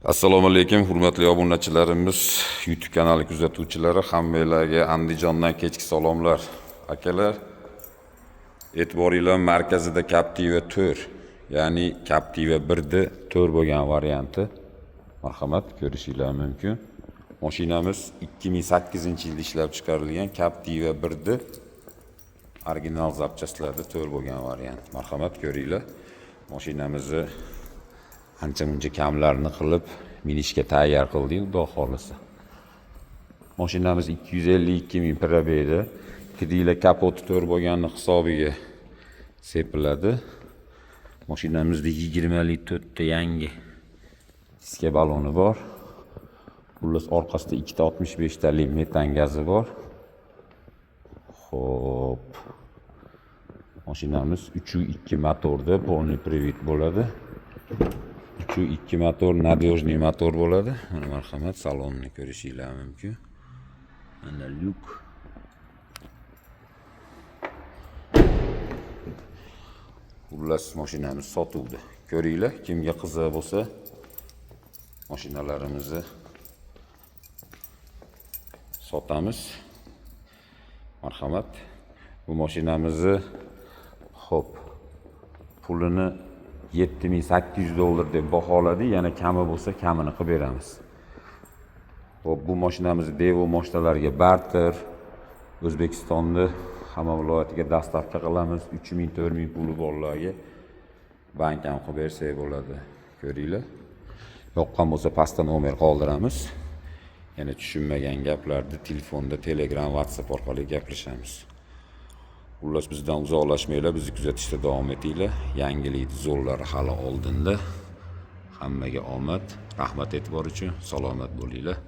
Assalomu alaykum, hurmatli obunachilarimiz, YouTube kanali kuzatuvchilari, hammalarga Andijondan kechki salomlar. Akalar, e'tiboringlar markazida Captiva 4, ya'ni Captiva 1da 4 bo'lgan varianti. Marhamat, ko'rishinglar mumkin. Mashinamiz 2008-yilda ishlab chiqarilgan Captiva 1da original zapchastlarda 4 bo'lgan variant. Marhamat, ko'ringlar. Mashinamizni ancha-muncha kamlarni qilib minishga tayyor qildik, xudo xolisa. Mashinamiz 252 ming probegda, kreditlar kapoti 4 bo'lgani hisobiga sepiladi. Mashinamizda 24 ta yangi diska baloni bor. Xullas orqasida 265 talik metan gazi bor. Xo'p. Mashinamiz 3.2 motorda, polniy привод bo'ladi. 3.2 motor, надежный motor bo'ladi. Mana marhamat, salonni ko'rishinglar mumkin. Mana lyuk. Xullas mashinamiz sotuvda. Ko'ringlar, kimga qiziq bo'lsa, mashinalarimizni sotamiz. Marhamat. Bu mashinamizni xo'p, pulini $7800 deb baholadi, yana kami bo'lsa kamini qilib beramiz. Xo'p, bu mashinamizni Devo mashinalarga barter, O'zbekistonda hamma viloyatiga dostavka qilamiz. 3000-4000 puli borlarga bank ham qilib bersak bo'ladi. Ko'ringlar. Yoqqan bo'lsa pastda nomer qoldiramiz. Yana tushunmagan gaplarni telefonda, Telegram, WhatsApp orqali gaplashamiz. Xullas, bizdan uzoqlashmanglar, bizni kuzatishda davom etinglar. Yangilik zo'rlari hali oldinda. Hammaga omad, rahmat e'tibor uchun, salomat bo'linglar.